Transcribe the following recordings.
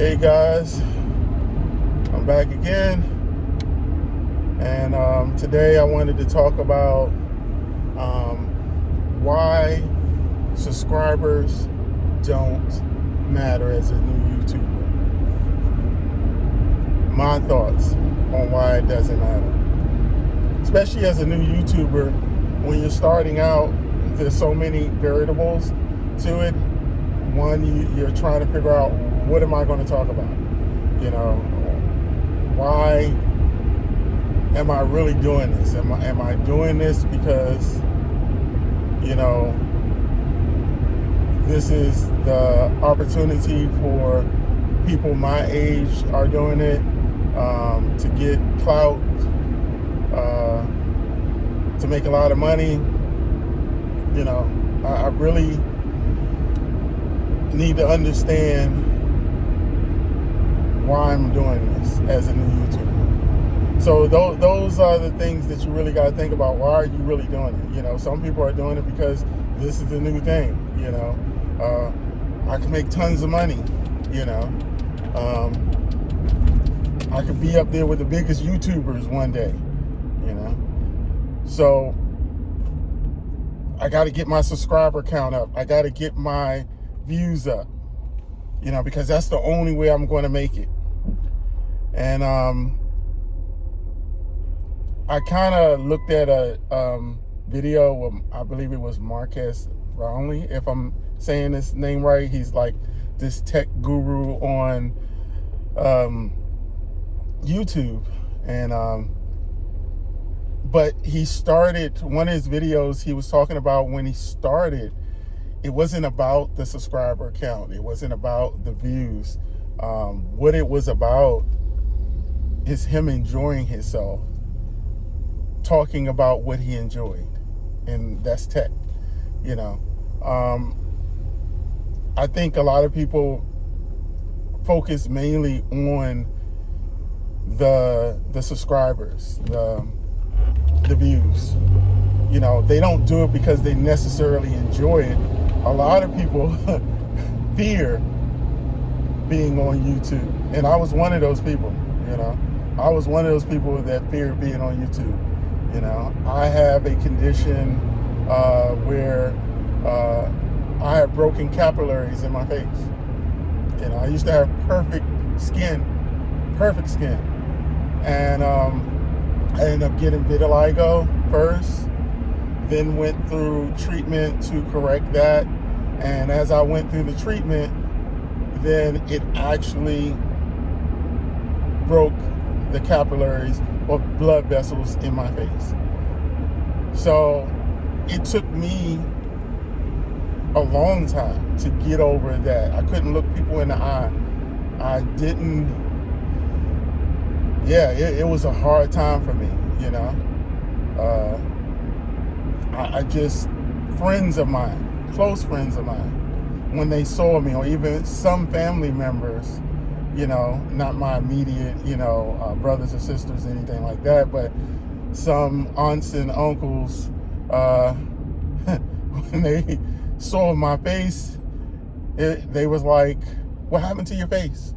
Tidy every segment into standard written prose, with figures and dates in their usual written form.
Hey guys, I'm back again, and today I wanted to talk about why subscribers don't matter as a new YouTuber. My thoughts on why it doesn't matter, especially as a new YouTuber. When you're starting out, there's so many variables to it. One, you're trying to figure out, what am I going to talk about? Why am I really doing this? Am I doing this because, this is the opportunity for people my age are doing it, to get clout, to make a lot of money. I really need to understand why I'm doing this as a new YouTuber. So those are the things that you really got to think about. Why are you really doing it? Some people are doing it because this is the new thing. I can make tons of money. I could be up there with the biggest YouTubers one day. So I got to get my subscriber count up. I got to get my views up. Because that's the only way I'm going to make it. And I kind of looked at a video of, I believe it was Marques Brownlee, if I'm saying his name right. He's like this tech guru on YouTube. And but he started, one of his videos, he was talking about when he started, it wasn't about the subscriber count. It wasn't about the views. What it was about is him enjoying himself, talking about what he enjoyed, and that's tech. I think a lot of people focus mainly on the subscribers, the views. They don't do it because they necessarily enjoy it. A lot of people fear being on YouTube, and I was one of those people. I was one of those people that feared being on YouTube. I have a condition where I have broken capillaries in my face. I used to have perfect skin, and I ended up getting vitiligo first, then went through treatment to correct that. And as I went through the treatment, then it actually broke the capillaries or blood vessels in my face. So it took me a long time to get over that. I couldn't look people in the eye. I didn't, it was a hard time for me, I just, friends of mine, close friends of mine, when they saw me, or even some family members, not my immediate, brothers or sisters, anything like that, but some aunts and uncles, when they saw my face, they was like, what happened to your face?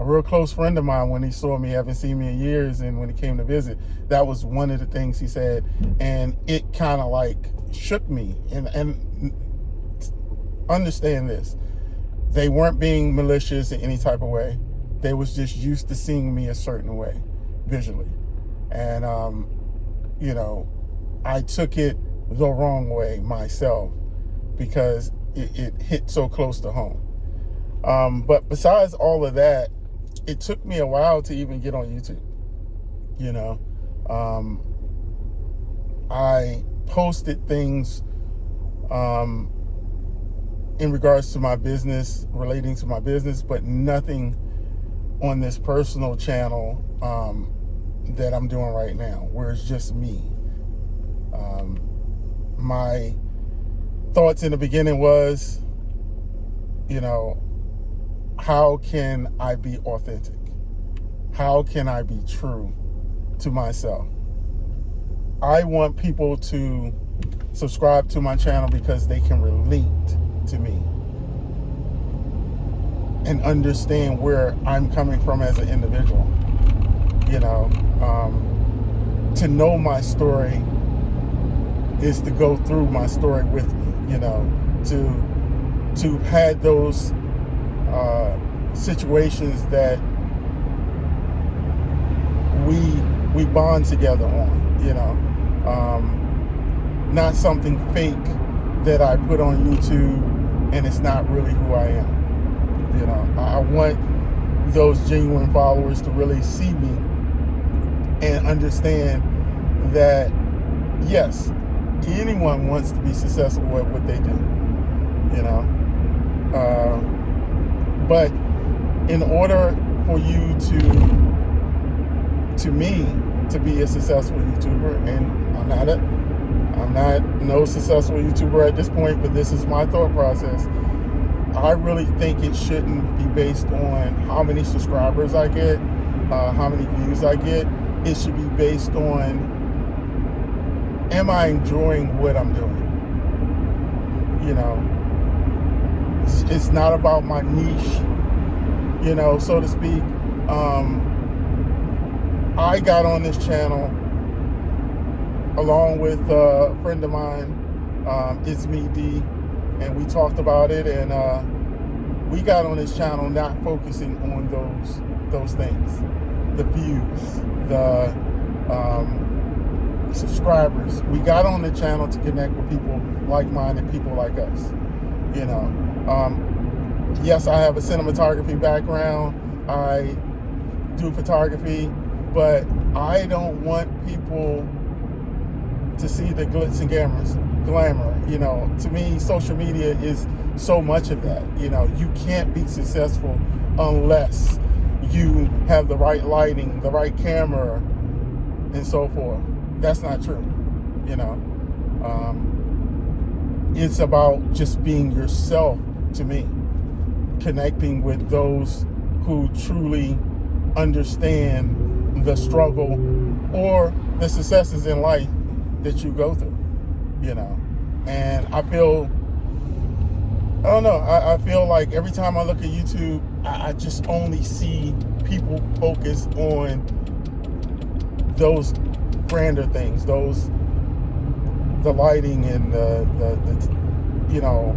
A real close friend of mine, when he saw me, haven't seen me in years, and when he came to visit, that was one of the things he said, and it kind of like shook me. And understand this, they weren't being malicious in any type of way. They was just used to seeing me a certain way visually, and I took it the wrong way myself because it hit so close to home. But besides all of that, it took me a while to even get on YouTube. I posted things in regards to my business, relating to my business, but nothing on this personal channel that I'm doing right now, where it's just me. My thoughts in the beginning was, how can I be authentic? How can I be true to myself? I want people to subscribe to my channel because they can relate to me. and understand where I'm coming from as an individual. You know, to know my story is to go through my story with me. You know, to had those situations that we bond together on. You know, not something fake that I put on YouTube and it's not really who I am. You know, I want those genuine followers to really see me and understand that, yes, anyone wants to be successful at what they do, you know. But in order for you to me, to be a successful YouTuber, and I'm not no successful YouTuber at this point, but this is my thought process. I really think it shouldn't be based on how many subscribers I get, how many views I get. It should be based on, am I enjoying what I'm doing? You know, it's not about my niche, you know, so to speak. I got on this channel along with a friend of mine, It's Me D, and we talked about it, and we got on this channel not focusing on those things, the views, the subscribers. We got on the channel to connect with people like-minded, people like us. You know, yes, I have a cinematography background. I do photography, but I don't want people to see the glitz and glamour. You know, to me, social media is so much of that. You know, you can't be successful unless you have the right lighting, the right camera, and so forth. That's not true. You know, it's about just being yourself, to me, connecting with those who truly understand the struggle or the successes in life that you go through, you know. And I feel, I don't know, I feel like every time I look at YouTube, I just only see people focus on those grander things, the lighting and the you know,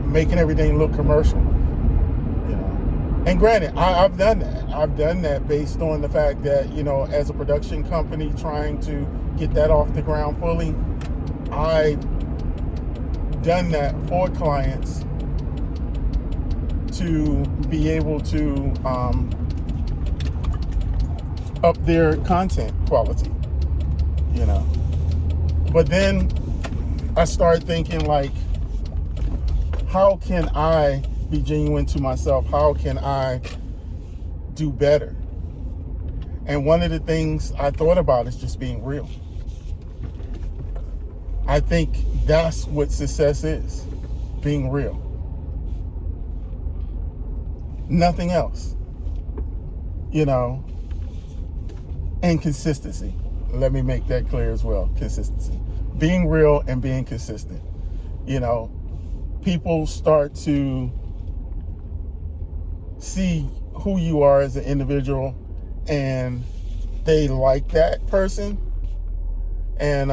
making everything look commercial, you know. And granted, I've done that. I've done that based on the fact that, you know, as a production company trying to get that off the ground fully, I've done that for clients to be able to up their content quality, you know. But then I started thinking, like, how can I be genuine to myself? How can I do better? And one of the things I thought about is just being real. I think that's what success is, being real. Nothing else, you know, and consistency. Let me make that clear as well, consistency. Being real and being consistent. You know, people start to see who you are as an individual and they like that person. And,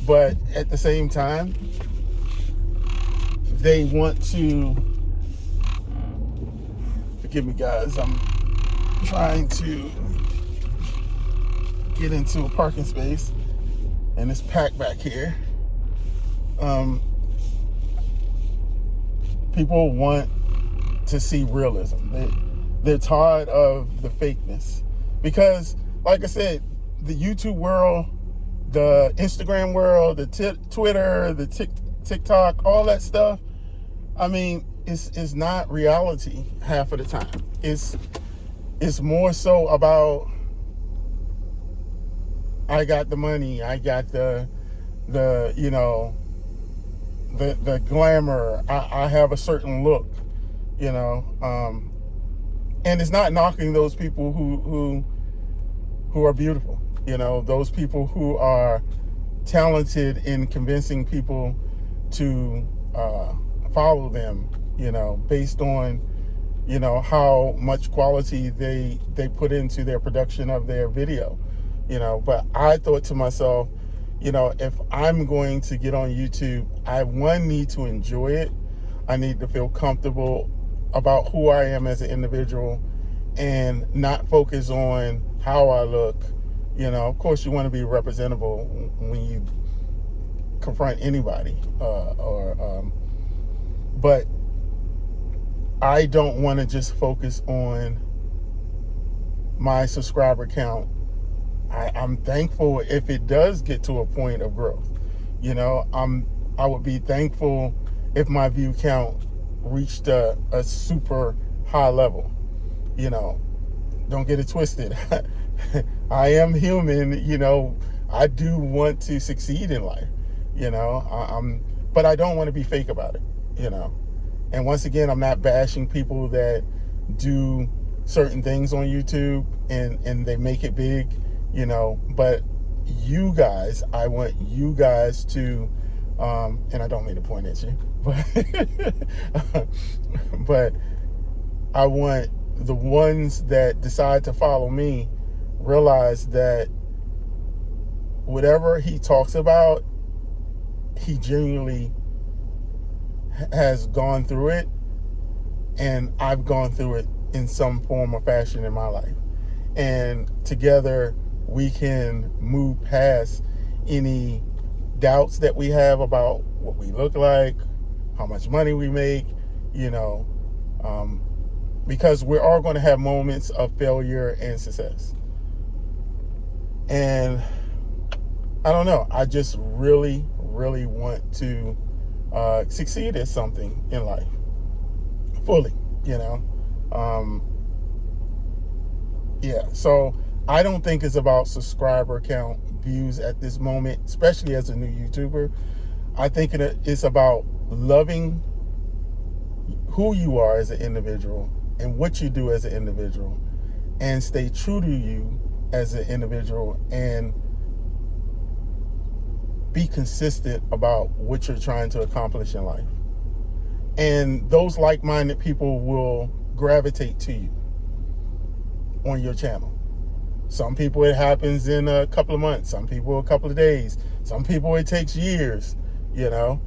but at the same time, they want to, forgive me guys, I'm trying to get into a parking space and it's packed back here. People want to see realism. They're tired of the fakeness, because like I said, the YouTube world, the Instagram world, the Twitter, the TikTok, all that stuff, I mean, it's not reality half of the time. It's more so about, I got the money, I got the you know, the glamour, I have a certain look, you know, and it's not knocking those people who are beautiful, you know, those people who are talented in convincing people to follow them, you know, based on you know, how much quality they put into their production of their video, you know. But I thought to myself, you know, if I'm going to get on YouTube, I need to enjoy it. I need to feel comfortable about who I am as an individual and not focus on how I look. You know, of course you want to be representable when you confront anybody, but I don't want to just focus on my subscriber count. I'm thankful if it does get to a point of growth. You know, I would be thankful if my view count reached a super high level. You know, don't get it twisted. I am human, you know. I do want to succeed in life, you know. But I don't want to be fake about it, you know. And once again, I'm not bashing people that do certain things on YouTube and they make it big, you know. But you guys, I want you guys to, and I don't mean to point at you, but I want the ones that decide to follow me realize that whatever he talks about, he genuinely has gone through it, and I've gone through it in some form or fashion in my life. And together we can move past any doubts that we have about what we look like, how much money we make, you know, because we're all going to have moments of failure and success. And I don't know, I just really, really want to succeed at something in life fully, you know. Yeah, so I don't think it's about subscriber count, views at this moment, especially as a new YouTuber. I think it's about loving who you are as an individual and what you do as an individual, and stay true to you as an individual, and be consistent about what you're trying to accomplish in life. And those like-minded people will gravitate to you on your channel. Some people it happens in a couple of months, some people a couple of days, some people it takes years, you know.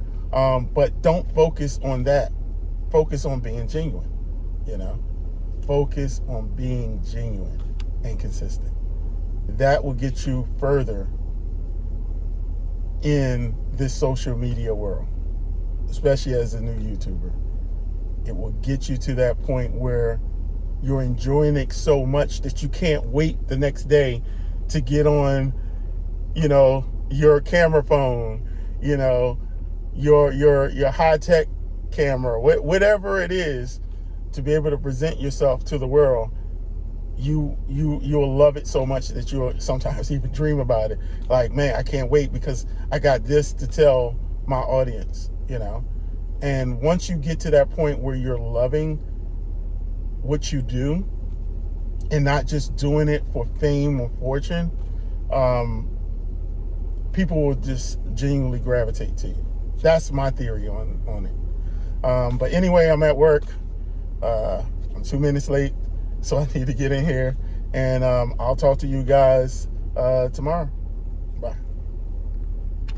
But don't focus on that. Focus on being genuine, you know. Focus on being genuine and consistent. That will get you further in this social media world, especially as a new YouTuber. It will get you to that point where you're enjoying it so much that you can't wait the next day to get on, you know, your camera phone, you know, your high-tech camera, whatever it is, to be able to present yourself to the world. You'll love it so much that you'll sometimes even dream about it. Like, man, I can't wait because I got this to tell my audience, you know. And once you get to that point where you're loving what you do and not just doing it for fame or fortune, people will just genuinely gravitate to you. That's my theory on it. But anyway, I'm at work. I'm 2 minutes late, so I need to get in here, and I'll talk to you guys tomorrow.